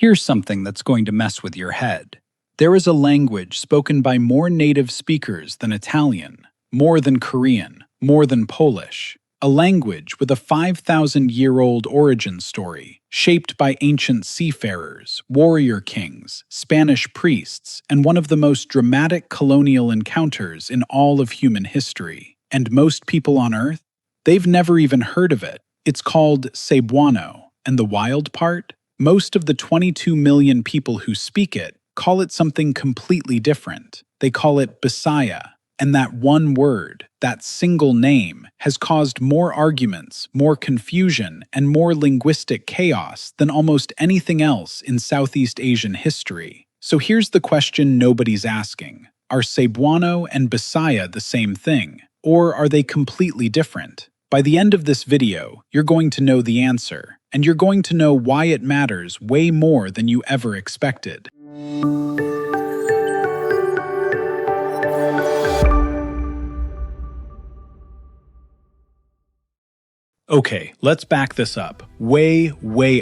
Here's something that's going to mess with your head. There is a language spoken by more native speakers than Italian, more than Korean, more than Polish. A language with a 5,000-year-old origin story, shaped by ancient seafarers, warrior kings, Spanish priests, and one of the most dramatic colonial encounters in all of human history. And most people on Earth? They've never even heard of it. It's called Cebuano, and the wild part? Most of the 22 million people who speak it call it something completely different. They call it Bisaya. And that one word, that single name, has caused more arguments, more confusion, and more linguistic chaos than almost anything else in Southeast Asian history. So here's the question nobody's asking. Are Cebuano and Bisaya the same thing? Or are they completely different? By the end of this video, you're going to know the answer, and you're going to know why it matters way more than you ever expected. Okay, let's back this up. Way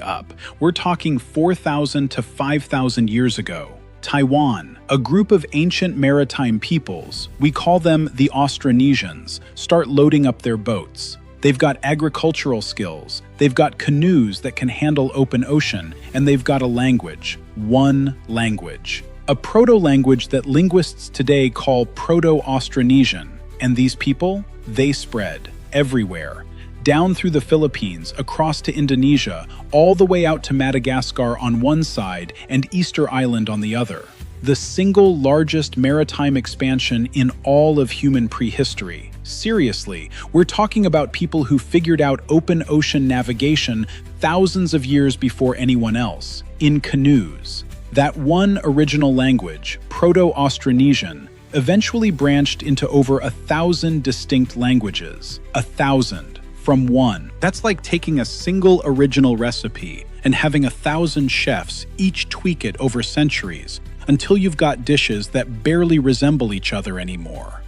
up. We're talking 4,000 to 5,000 years ago. Taiwan, a group of ancient maritime peoples, we call them the Austronesians, start loading up their boats. They've got agricultural skills, they've got canoes that can handle open ocean, and they've got a language. One language. A proto-language that linguists today call Proto-Austronesian. And these people, they spread everywhere. Down through the Philippines, across to Indonesia, all the way out to Madagascar on one side and Easter Island on the other. The single largest maritime expansion in all of human prehistory. Seriously, we're talking about people who figured out open ocean navigation thousands of years before anyone else, in canoes. That one original language, Proto-Austronesian, eventually branched into over 1,000 distinct languages. 1,000. From one. That's like taking a single original recipe and having 1,000 chefs each tweak it over centuries until you've got dishes that barely resemble each other anymore.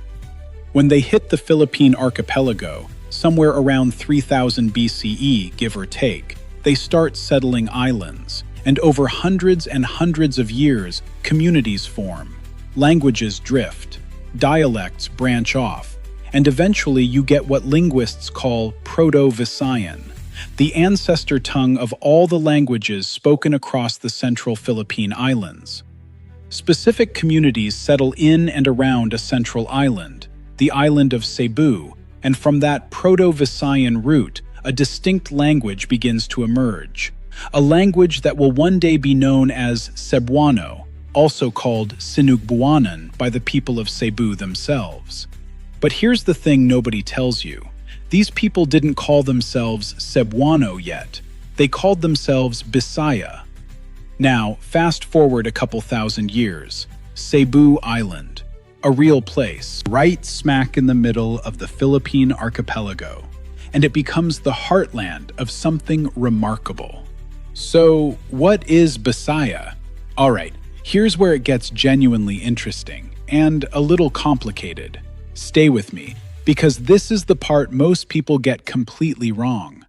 When they hit the Philippine archipelago, somewhere around 3000 BCE, give or take, they start settling islands, and over hundreds and hundreds of years, communities form. Languages drift, dialects branch off, and eventually you get what linguists call Proto-Visayan, the ancestor tongue of all the languages spoken across the central Philippine islands. Specific communities settle in and around a central island, the island of Cebu, and from that Proto-Visayan root, a distinct language begins to emerge. A language that will one day be known as Cebuano, also called Sinugbuanan by the people of Cebu themselves. But here's the thing nobody tells you. These people didn't call themselves Cebuano yet. They called themselves Bisaya. Now, fast forward a couple thousand years. Cebu Island, a real place, right smack in the middle of the Philippine archipelago. And it becomes the heartland of something remarkable. So, what is Bisaya? Alright, here's where it gets genuinely interesting and a little complicated. Stay with me, because this is the part most people get completely wrong.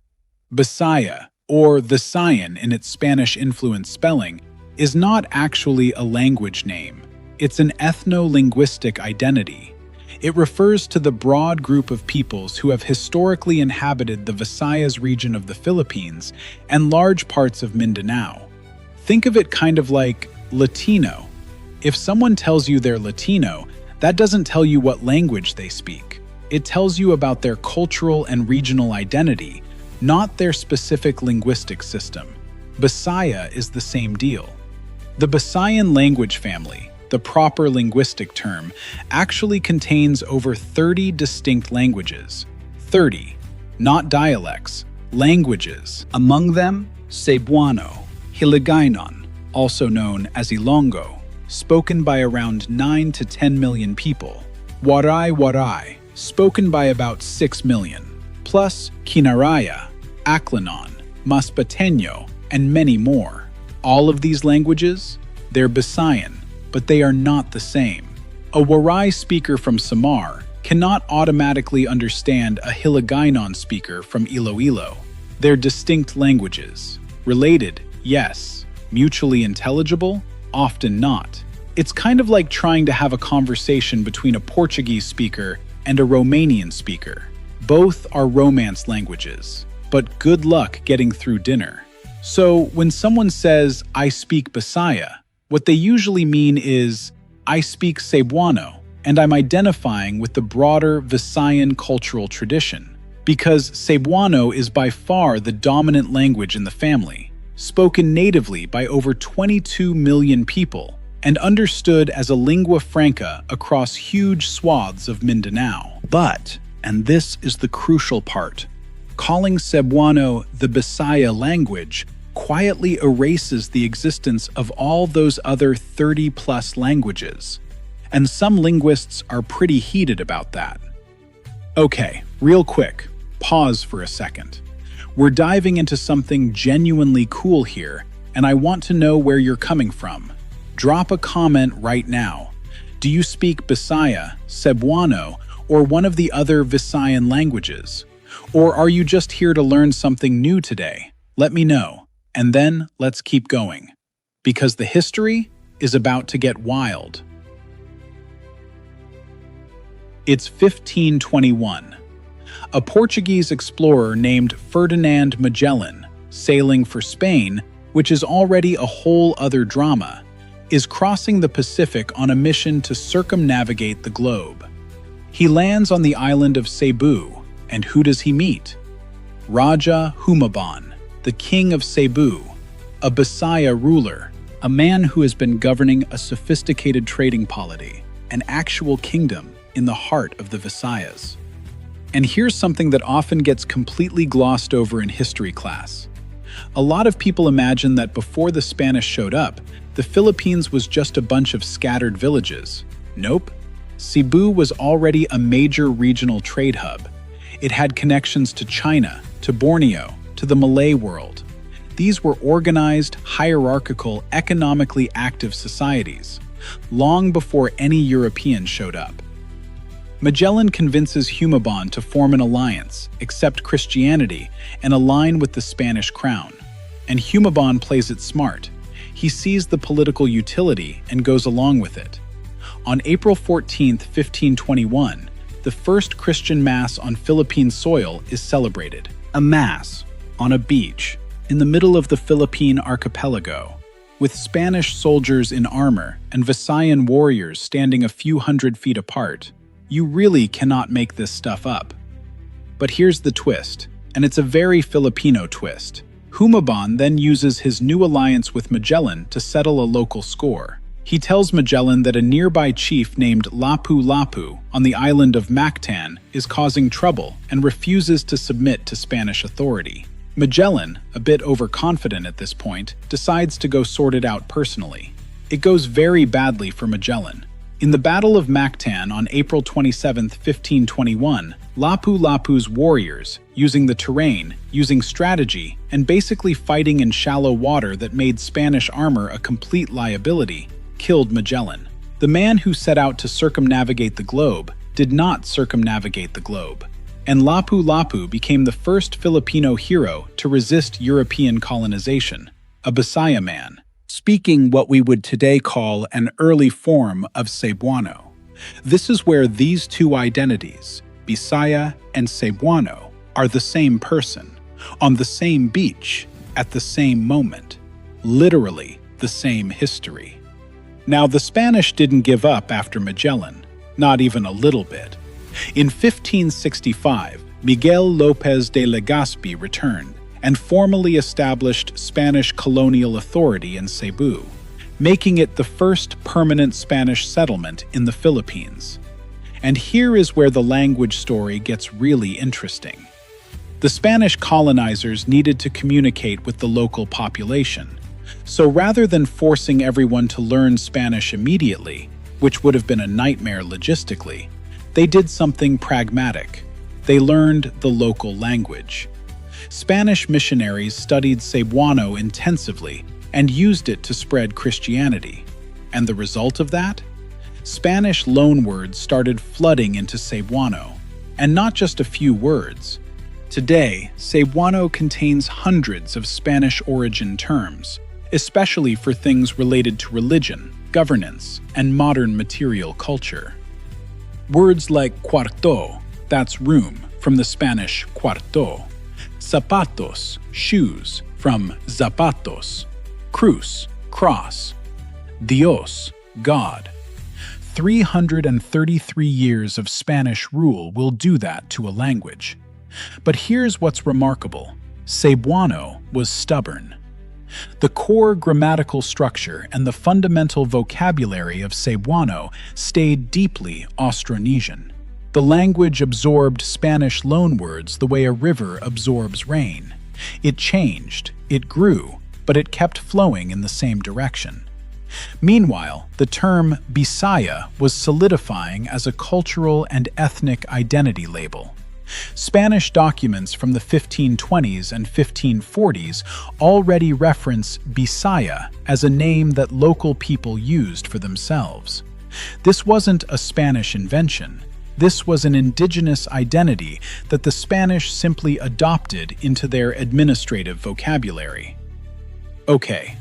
Bisaya, or Visayan in its Spanish-influenced spelling, is not actually a language name. It's an ethno-linguistic identity. It refers to the broad group of peoples who have historically inhabited the Visayas region of the Philippines and large parts of Mindanao. Think of it kind of like Latino. If someone tells you they're Latino, that doesn't tell you what language they speak. It tells you about their cultural and regional identity, not their specific linguistic system. Bisaya is the same deal. The Bisayan language family, the proper linguistic term, actually contains over 30 distinct languages. 30, not dialects, languages. Among them, Cebuano, Hiligaynon, also known as Ilonggo, spoken by around 9 to 10 million people. Waray, spoken by about 6 million. Plus Kinaraya, Aklanon, Masbateño, and many more. All of these languages, they're Bisayan, but they are not the same. A Waray speaker from Samar cannot automatically understand a Hiligaynon speaker from Iloilo. They're distinct languages. Related, yes, Mutually intelligible? Often not. It's kind of like trying to have a conversation between a Portuguese speaker and a Romanian speaker. Both are Romance languages, but good luck getting through dinner. So when someone says, "I speak Bisaya," what they usually mean is, "I speak Cebuano," and I'm identifying with the broader Visayan cultural tradition, because Cebuano is by far the dominant language in the family, spoken natively by over 22 million people, and understood as a lingua franca across huge swaths of Mindanao. But, and this is the crucial part, calling Cebuano the Bisaya language quietly erases the existence of all those other 30-plus languages. And some linguists are pretty heated about that. Okay, real quick, pause for a second. We're diving into something genuinely cool here, and I want to know where you're coming from. Drop a comment right now. Do you speak Bisaya, Cebuano, or one of the other Visayan languages? Or are you just here to learn something new today? Let me know, and then let's keep going. Because the history is about to get wild. It's 1521. A Portuguese explorer named Ferdinand Magellan, sailing for Spain, which is already a whole other drama, is crossing the Pacific on a mission to circumnavigate the globe. He lands on the island of Cebu, and who does he meet? Rajah Humabon, the king of Cebu, a Bisaya ruler, a man who has been governing a sophisticated trading polity, an actual kingdom in the heart of the Visayas. And here's something that often gets completely glossed over in history class. A lot of people imagine that before the Spanish showed up, the Philippines was just a bunch of scattered villages. Nope. Cebu was already a major regional trade hub. It had connections to China, to Borneo, to the Malay world. These were organized, hierarchical, economically active societies, long before any Europeans showed up. Magellan convinces Humabon to form an alliance, accept Christianity, and align with the Spanish crown. And Humabon plays it smart. He sees the political utility and goes along with it. On April 14, 1521, the first Christian Mass on Philippine soil is celebrated. A Mass on a beach in the middle of the Philippine archipelago, with Spanish soldiers in armor and Visayan warriors standing a few hundred feet apart. You really cannot make this stuff up. But here's the twist, and it's a very Filipino twist. Humabon then uses his new alliance with Magellan to settle a local score. He tells Magellan that a nearby chief named Lapu-Lapu on the island of Mactan is causing trouble and refuses to submit to Spanish authority. Magellan, a bit overconfident at this point, decides to go sort it out personally. It goes very badly for Magellan. In the Battle of Mactan on April 27, 1521, Lapu-Lapu's warriors, using the terrain, using strategy, and basically fighting in shallow water that made Spanish armor a complete liability, killed Magellan. The man who set out to circumnavigate the globe did not circumnavigate the globe, and Lapu-Lapu became the first Filipino hero to resist European colonization, a Bisaya man, speaking what we would today call an early form of Cebuano. This is where these two identities, Bisaya and Cebuano, are the same person, on the same beach, at the same moment, literally the same history. Now, the Spanish didn't give up after Magellan, not even a little bit. In 1565, Miguel López de Legazpi returned and formally established Spanish colonial authority in Cebu, making it the first permanent Spanish settlement in the Philippines. And here is where the language story gets really interesting. The Spanish colonizers needed to communicate with the local population, so rather than forcing everyone to learn Spanish immediately, which would have been a nightmare logistically, they did something pragmatic. They learned the local language. Spanish missionaries studied Cebuano intensively and used it to spread Christianity. And the result of that? Spanish loanwords started flooding into Cebuano, and not just a few words. Today, Cebuano contains hundreds of Spanish origin terms, especially for things related to religion, governance, and modern material culture. Words like cuarto, that's room, from the Spanish cuarto; zapatos, shoes, from zapatos; cruz, cross; Dios, God. 333 years of Spanish rule will do that to a language. But here's what's remarkable. Cebuano was stubborn. The core grammatical structure and the fundamental vocabulary of Cebuano stayed deeply Austronesian. The language absorbed Spanish loanwords the way a river absorbs rain. It changed, it grew, but it kept flowing in the same direction. Meanwhile, the term Bisaya was solidifying as a cultural and ethnic identity label. Spanish documents from the 1520s and 1540s already reference Bisaya as a name that local people used for themselves. This wasn't a Spanish invention. This was an indigenous identity that the Spanish simply adopted into their administrative vocabulary. Okay,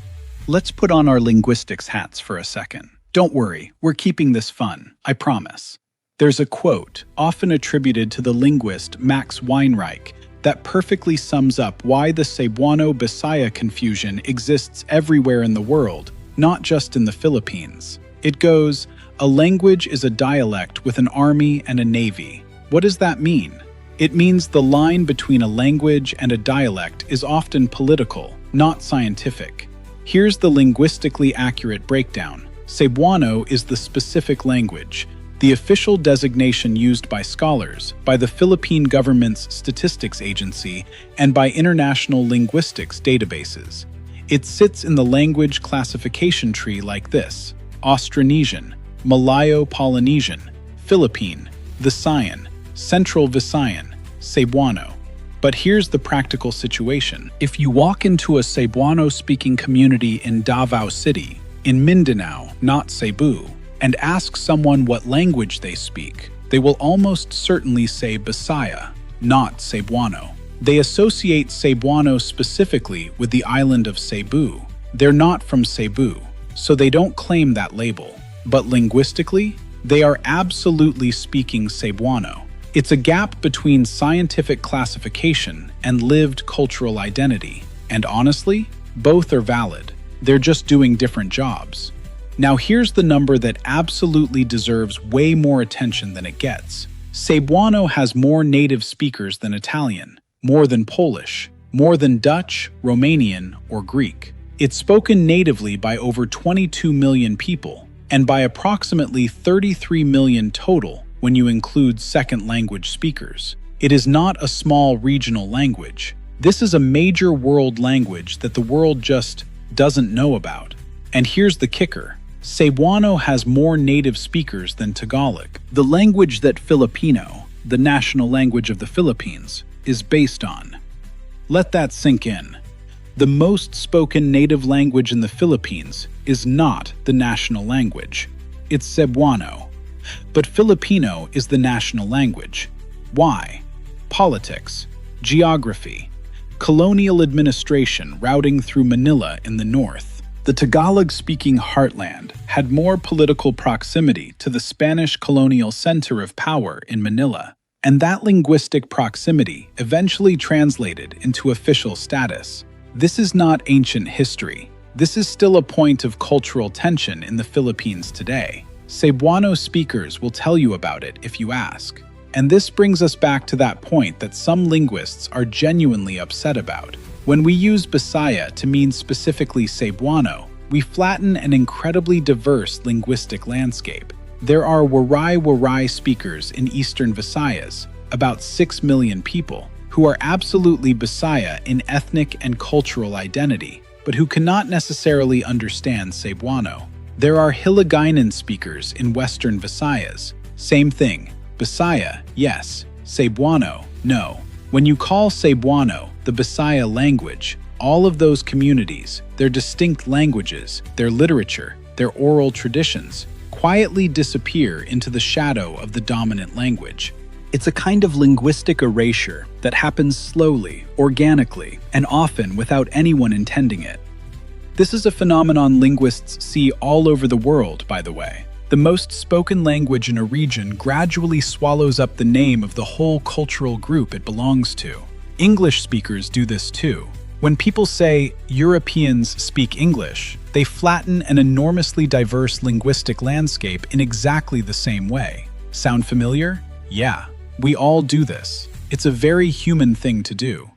let's put on our linguistics hats for a second. Don't worry, we're keeping this fun, I promise. There's a quote, often attributed to the linguist Max Weinreich, that perfectly sums up why the Cebuano-Bisaya confusion exists everywhere in the world, not just in the Philippines. It goes, "A language is a dialect with an army and a navy." What does that mean? It means the line between a language and a dialect is often political, not scientific. Here's the linguistically accurate breakdown. Cebuano is the specific language, the official designation used by scholars, by the Philippine government's statistics agency, and by international linguistics databases. It sits in the language classification tree like this: Austronesian, Malayo-Polynesian, Philippine, Visayan, Central Visayan, Cebuano. But here's the practical situation. If you walk into a Cebuano-speaking community in Davao City, in Mindanao, not Cebu, and ask someone what language they speak, they will almost certainly say Bisaya, not Cebuano. They associate Cebuano specifically with the island of Cebu. They're not from Cebu, so they don't claim that label. But linguistically, they are absolutely speaking Cebuano. It's a gap between scientific classification and lived cultural identity. And honestly, both are valid. They're just doing different jobs. Now here's the number that absolutely deserves way more attention than it gets. Cebuano has more native speakers than Italian, more than Polish, more than Dutch, Romanian, or Greek. It's spoken natively by over 22 million people, and by approximately 33 million total when you include second language speakers. It is not a small regional language. This is a major world language that the world just doesn't know about. And here's the kicker. Cebuano has more native speakers than Tagalog, the language that Filipino, the national language of the Philippines, is based on. Let that sink in. The most spoken native language in the Philippines is not the national language. It's Cebuano. But Filipino is the national language. Why? Politics, geography, colonial administration routing through Manila in the north. The Tagalog-speaking heartland had more political proximity to the Spanish colonial center of power in Manila, and that linguistic proximity eventually translated into official status. This is not ancient history. This is still a point of cultural tension in the Philippines today. Cebuano speakers will tell you about it if you ask. And this brings us back to that point that some linguists are genuinely upset about. When we use Bisaya to mean specifically Cebuano, we flatten an incredibly diverse linguistic landscape. There are Waray speakers in Eastern Visayas, about 6 million people, who are absolutely Bisaya in ethnic and cultural identity, but who cannot necessarily understand Cebuano. There are Hiligaynon speakers in Western Visayas. Same thing. Bisaya, yes. Cebuano, no. When you call Cebuano the Bisaya language, all of those communities, their distinct languages, their literature, their oral traditions, quietly disappear into the shadow of the dominant language. It's a kind of linguistic erasure that happens slowly, organically, and often without anyone intending it. This is a phenomenon linguists see all over the world, by the way. The most spoken language in a region gradually swallows up the name of the whole cultural group it belongs to. English speakers do this too. When people say Europeans speak English, they flatten an enormously diverse linguistic landscape in exactly the same way. Sound familiar? Yeah, we all do this. It's a very human thing to do.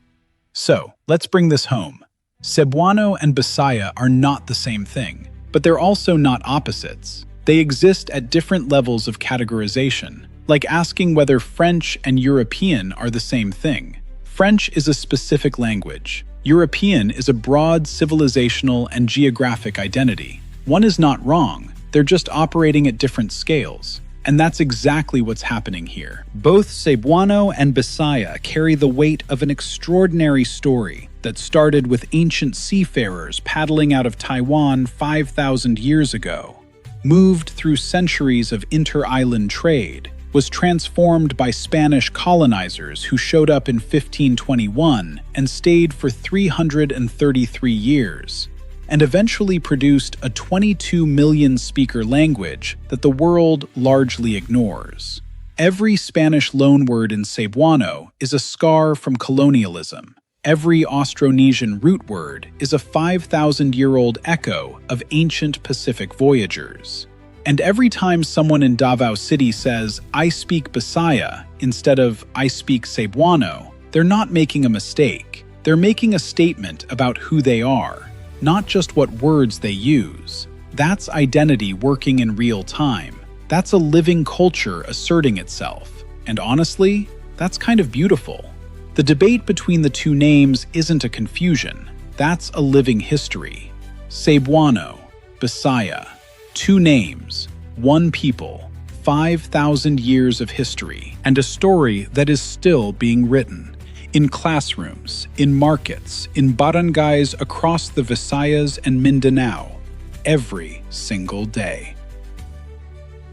So, let's bring this home. Cebuano and Bisaya are not the same thing, but they're also not opposites. They exist at different levels of categorization, like asking whether French and European are the same thing. French is a specific language. European is a broad civilizational and geographic identity. One is not wrong, they're just operating at different scales. And that's exactly what's happening here. Both Cebuano and Bisaya carry the weight of an extraordinary story that started with ancient seafarers paddling out of Taiwan 5,000 years ago, moved through centuries of inter-island trade, was transformed by Spanish colonizers who showed up in 1521 and stayed for 333 years, and eventually produced a 22 million speaker language that the world largely ignores. Every Spanish loanword in Cebuano is a scar from colonialism. Every Austronesian root word is a 5,000-year-old echo of ancient Pacific voyagers. And every time someone in Davao City says, "I speak Bisaya," instead of "I speak Cebuano," they're not making a mistake. They're making a statement about who they are, not just what words they use. That's identity working in real time. That's a living culture asserting itself. And honestly, that's kind of beautiful. The debate between the two names isn't a confusion. That's a living history. Cebuano, Bisaya. Two names, one people, 5,000 years of history, and a story that is still being written. In classrooms, in markets, in barangays across the Visayas and Mindanao, every single day.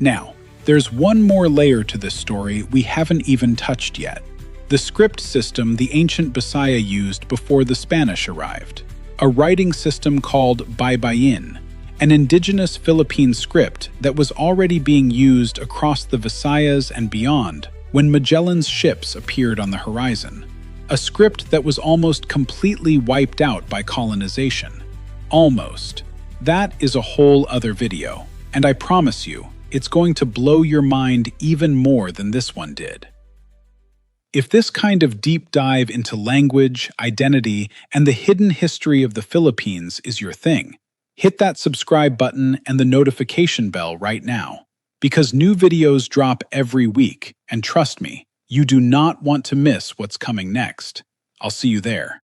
Now, there's one more layer to this story we haven't even touched yet. The script system the ancient Bisaya used before the Spanish arrived. A writing system called Baybayin, an indigenous Philippine script that was already being used across the Visayas and beyond when Magellan's ships appeared on the horizon. A script that was almost completely wiped out by colonization. Almost. That is a whole other video, and I promise you, it's going to blow your mind even more than this one did. If this kind of deep dive into language, identity, and the hidden history of the Philippines is your thing, hit that subscribe button and the notification bell right now, because new videos drop every week, and trust me, you do not want to miss what's coming next. I'll see you there.